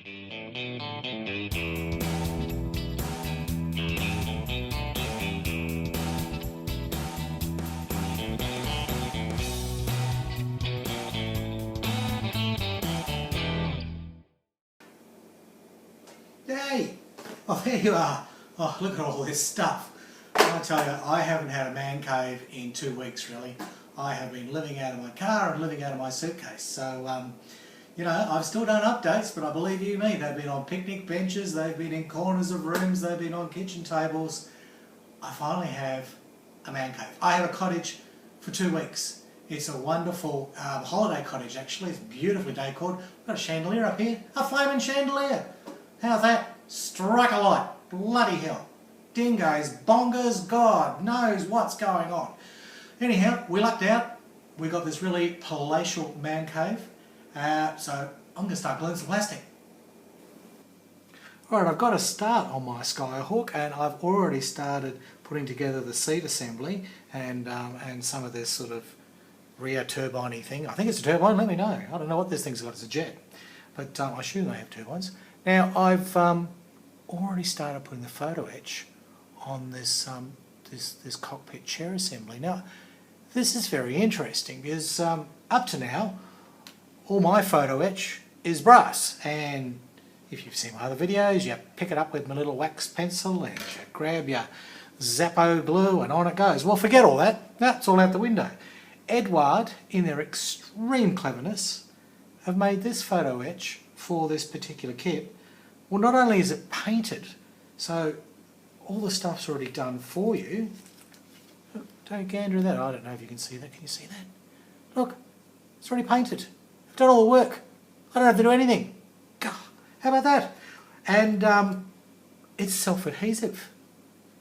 Yay! Oh, there you are. Oh, look at all this stuff. I tell you, I haven't had a man cave in 2 weeks really. I have been living out of my car and living out of my suitcase. So, you know, I've still done updates, but I believe you me, they've been on picnic benches, they've been in corners of rooms, they've been on kitchen tables. I finally have a man cave. I have a cottage for 2 weeks. It's a wonderful holiday cottage actually. It's beautifully decored. I've got a chandelier up here, a flaming chandelier. How's that? Strike a light. Bloody hell. Dingoes, bongers, God knows what's going on. Anyhow, we lucked out. We got this really palatial man cave. So I'm going to start gluing some plastic. Alright, I've got a start on my Skyhawk and I've already started putting together the seat assembly and some of this sort of rear turbine-y thing. I think it's a turbine, let me know. I don't know what this thing's got, it's a jet. But I assume they have turbines. Now I've already started putting the photo etch on this this cockpit chair assembly. Now this is very interesting because up to now all my photo etch is brass, and if you've seen my other videos you pick it up with my little wax pencil and you grab your Zappo glue and on it goes. Well, forget all that, that's all out the window. Eduard, in their extreme cleverness, have made this photo etch for this particular kit. Well, not only is it painted, so all the stuff's already done for you. Don't gander at that. I don't know if you can see that. Can you see that? Look, it's already painted. I've done all the work. I don't have to do anything. God, how about that? And it's self-adhesive.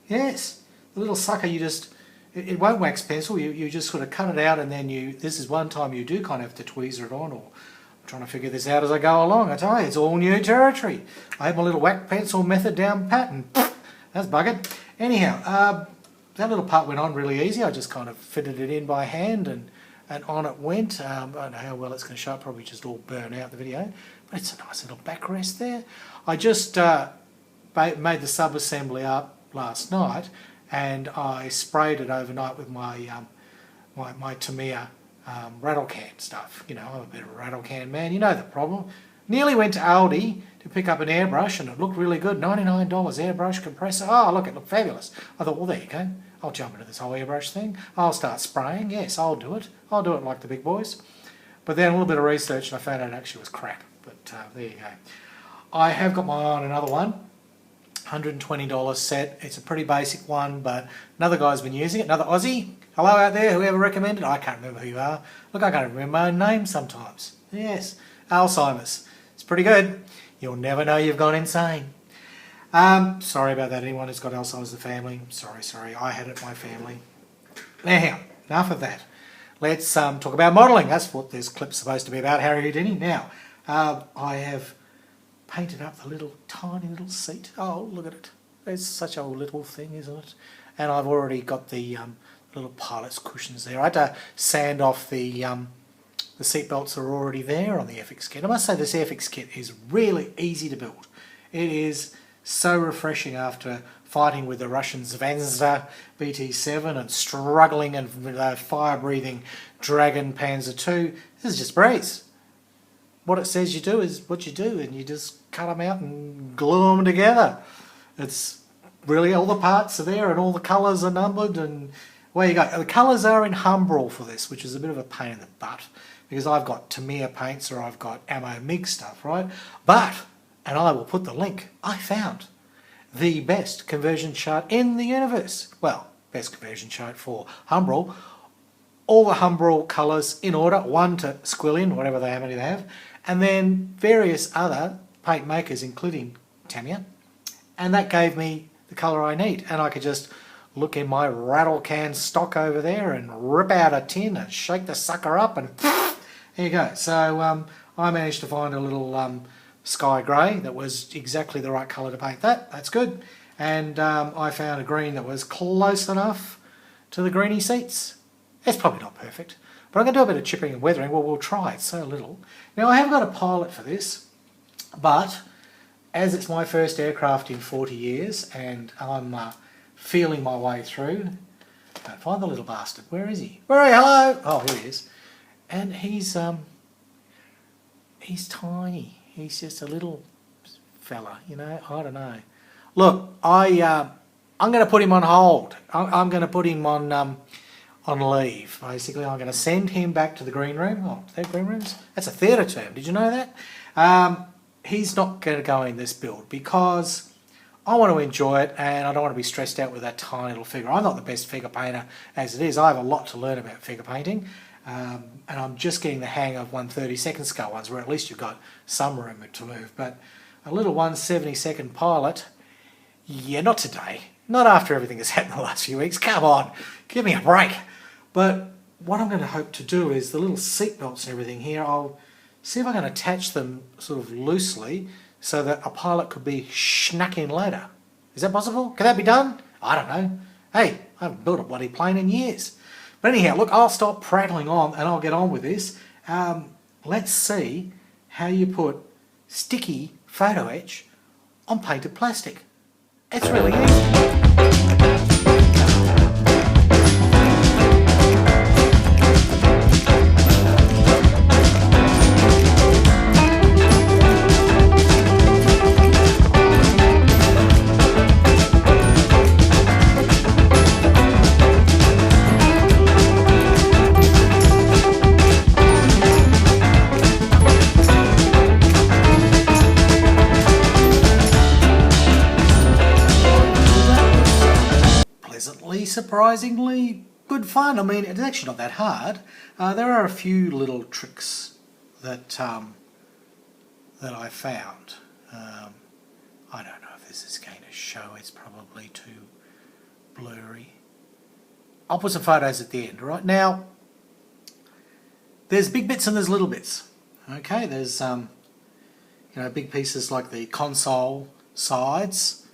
Yes, the little sucker, you just, it won't wax pencil. You just sort of cut it out, and then this is one time you do kind of have to tweezer it on, or I'm trying to figure this out as I go along. I tell you, it's all new territory. I have my little wax pencil method down pat, and that's buggered. Anyhow, that little part went on really easy. I just kind of fitted it in by hand, and on it went. I don't know how well it's going to show up, probably just all burn out the video, but it's a nice little backrest there. I just made the sub-assembly up last night, and I sprayed it overnight with my my Tamiya rattle can stuff. You know, I'm a bit of a rattle can man, you know the problem. Nearly went to Aldi to pick up an airbrush and it looked really good, $99 airbrush compressor. Oh look, it looked fabulous. I thought, well there you go, I'll jump into this whole airbrush thing, I'll start spraying, yes I'll do it like the big boys. But then a little bit of research and I found out it actually was crap, but there you go. I have got my eye on another one, $120 set. It's a pretty basic one, but another guy's been using it, another Aussie. Hello out there, whoever recommended. I can't remember who you are. Look, I can't remember my own name sometimes. Yes, Alzheimer's. It's pretty good. You'll never know you've gone insane. Sorry about that, anyone who's got Alzheimer's in the family. Sorry, I had it in my family. Now, enough of that. Let's talk about modelling. That's what this clip's supposed to be about, Harry Houdini. Now, I have painted up the tiny little seat. Oh, look at it. It's such a little thing, isn't it? And I've already got the little pilot's cushions there. I had to sand off the seat belts are already there on the Airfix kit. I must say this Airfix kit is really easy to build. It is so refreshing after fighting with the Russian Zvezda BT-7 and struggling and fire-breathing Dragon Panzer II. This is just a breeze. What it says you do is what you do, and you just cut them out and glue them together. It's really, all the parts are there and all the colours are numbered, and where you go. The colours are in Humbrol for this, which is a bit of a pain in the butt, because I've got Tamiya paints or I've got Ammo MiG stuff, right? But, and I will put the link, I found the best conversion chart in the universe. Well, best conversion chart for Humbrol. All the Humbrol colours in order, one to squill in, whatever how many they have, and then various other paint makers, including Tamiya, and that gave me the colour I need, and I could just look in my rattle can stock over there and rip out a tin and shake the sucker up and there you go. So I managed to find a little sky grey that was exactly the right colour to paint that. That's good. And I found a green that was close enough to the greeny seats. It's probably not perfect, but I'm going to do a bit of chipping and weathering. Well, we'll try. It's so little. Now I have got a pilot for this, but as it's my first aircraft in 40 years and I'm feeling my way through, can't find the little bastard. Where is he? Where are you? Hello? Oh, here he is. And he's tiny. He's just a little fella, you know. I don't know. Look, I'm going to put him on hold. I'm going to put him on leave. Basically, I'm going to send him back to the green room. Oh, are there green rooms? That's a theatre term. Did you know that? He's not going to go in this build because I want to enjoy it and I don't want to be stressed out with that tiny little figure. I'm not the best figure painter as it is. I have a lot to learn about figure painting. And I'm just getting the hang of 1/32 scale ones where at least you've got some room to move. But a little 1/72 pilot, yeah, not today. Not after everything that's happened the last few weeks. Come on, give me a break. But what I'm going to hope to do is the little seat belts and everything here, I'll see if I can attach them sort of loosely so that a pilot could be snuck in later. Is that possible? Can that be done? I don't know. Hey, I haven't built a bloody plane in years. But anyhow, look, I'll stop prattling on and I'll get on with this. Let's see how you put sticky photo etch on painted plastic. It's really easy. Surprisingly good fun. I mean, it's actually not that hard. There are a few little tricks that I found. I don't know if this is going to show. It's probably too blurry. I'll put some photos at the end. Right now, there's big bits and there's little bits. Okay, there's you know, big pieces like the console sides.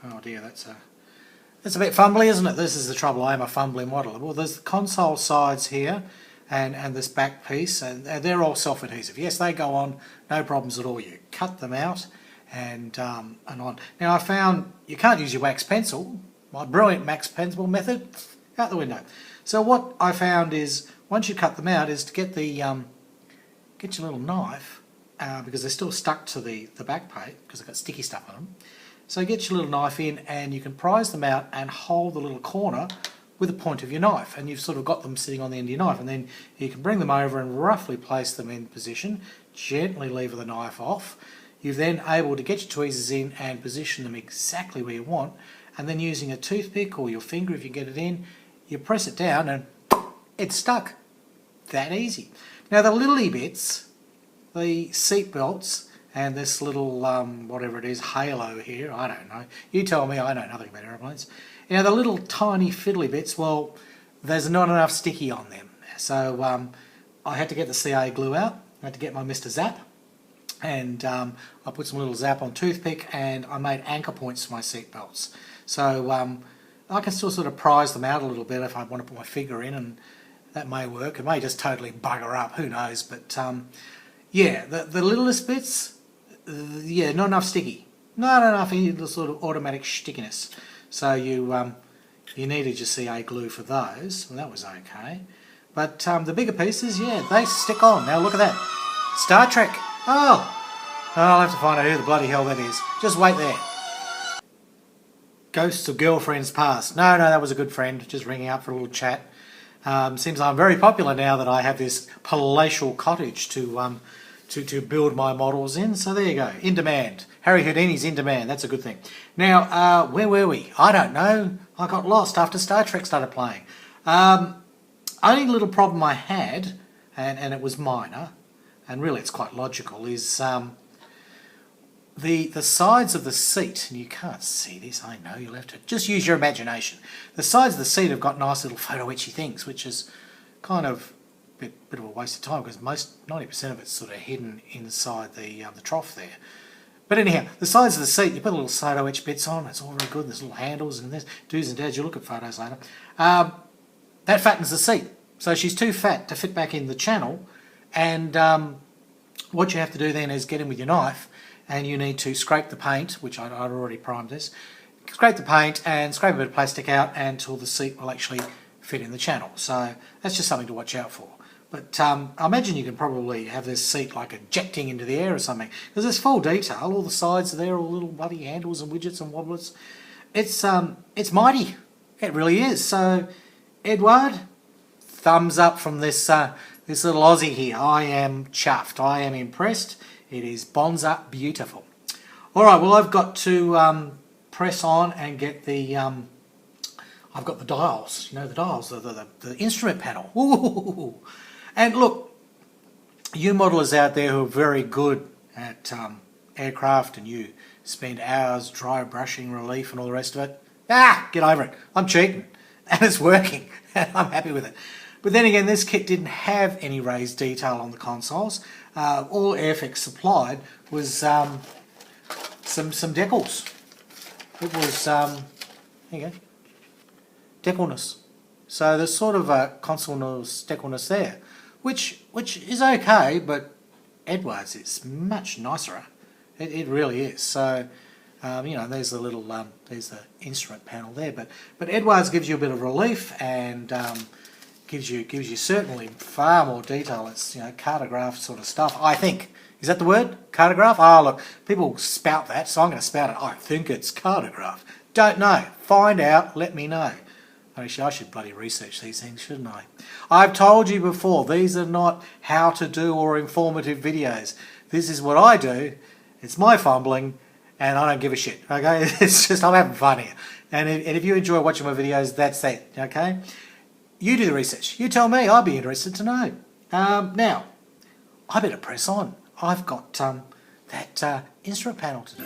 Oh dear, that's a bit fumbly, isn't it? This is the trouble. I am a fumbly model. Well, there's the console sides here, and this back piece, and they're all self-adhesive. Yes, they go on, no problems at all. You cut them out, and on. Now I found you can't use your wax pencil. My brilliant wax pencil method, out the window. So what I found is once you cut them out, is to get the get your little knife because they're still stuck to the back plate because they've got sticky stuff on them. So get your little knife in and you can prise them out and hold the little corner with the point of your knife, and you've sort of got them sitting on the end of your knife, and then you can bring them over and roughly place them in position, gently lever the knife off. You're then able to get your tweezers in and position them exactly where you want, and then using a toothpick or your finger if you get it in, you press it down and it's stuck. That easy. Now the little bits, the seat belts, and this little, whatever it is, halo here, I don't know. You tell me, I know nothing about aeroplanes. Now the little tiny fiddly bits, well, there's not enough sticky on them. So I had to get the CA glue out. I had to get my Mr. Zap. And I put some little zap on toothpick and I made anchor points for my seat belts. So I can still sort of prise them out a little bit if I want to put my finger in, and that may work. It may just totally bugger up, who knows. But yeah, the littlest bits, yeah, not enough sticky, not enough sort of automatic stickiness. So you needed your CA glue for those, and that was okay. But the bigger pieces, yeah, they stick on. Now look at that, Star Trek. Oh, I'll have to find out who the bloody hell that is. Just wait there. Ghosts of girlfriends past. No, that was a good friend, just ringing up for a little chat. Seems I'm very popular now that I have this palatial cottage to build my models in. So there you go, in demand. Harry Houdini's in demand, that's a good thing. Now, where were we? I don't know. I got lost after Star Trek started playing. Only little problem I had, and it was minor, and really it's quite logical, is the sides of the seat, and you can't see this, I know, you'll have to just use your imagination. The sides of the seat have got nice little photo etchy things, which is kind of a bit of a waste of time because 90% of it's sort of hidden inside the trough there. But anyhow, the sides of the seat, you put little photo etch bits on, it's all very good, there's little handles and there's do's and dads, you'll look at photos later. That fattens the seat, so she's too fat to fit back in the channel, and what you have to do then is get in with your knife, and you need to scrape the paint, which I'd already primed this, scrape the paint and scrape a bit of plastic out until the seat will actually fit in the channel. So that's just something to watch out for. But I imagine you can probably have this seat like ejecting into the air or something, because there's full detail, all the sides are there, all little bloody handles and widgets and wobblers. It's mighty, it really is. So Eduard, thumbs up from this this little Aussie here. I am chuffed, I am impressed. It is bonza beautiful. Alright, well I've got to press on and get the I've got the dials, you know, the dials, the instrument panel. Ooh. And look, you modelers out there who are very good at aircraft and you spend hours dry brushing, relief and all the rest of it, get over it. I'm cheating and it's working and I'm happy with it. But then again, this kit didn't have any raised detail on the consoles. All Airfix supplied was some decals. It was, there you go, decalness. So there's sort of a console-ness, decalness there, which is okay, but Eduard's is much nicer. It really is. So, you know, there's the little, there's the instrument panel there, but Eduard's gives you a bit of relief and gives you certainly far more detail. It's, you know, cartograph sort of stuff, I think. Is that the word? Cartograph? Ah, look, people spout that, so I'm going to spout it. I think it's cartograph. Don't know. Find out, let me know. Actually, I should bloody research these things, shouldn't I? I've told you before, these are not how to do or informative videos. This is what I do. It's my fumbling, and I don't give a shit, okay? It's just, I'm having fun here. And if you enjoy watching my videos, that's it, okay? You do the research. You tell me. I'd be interested to know. Now, I better press on. I've got that instrument panel to do.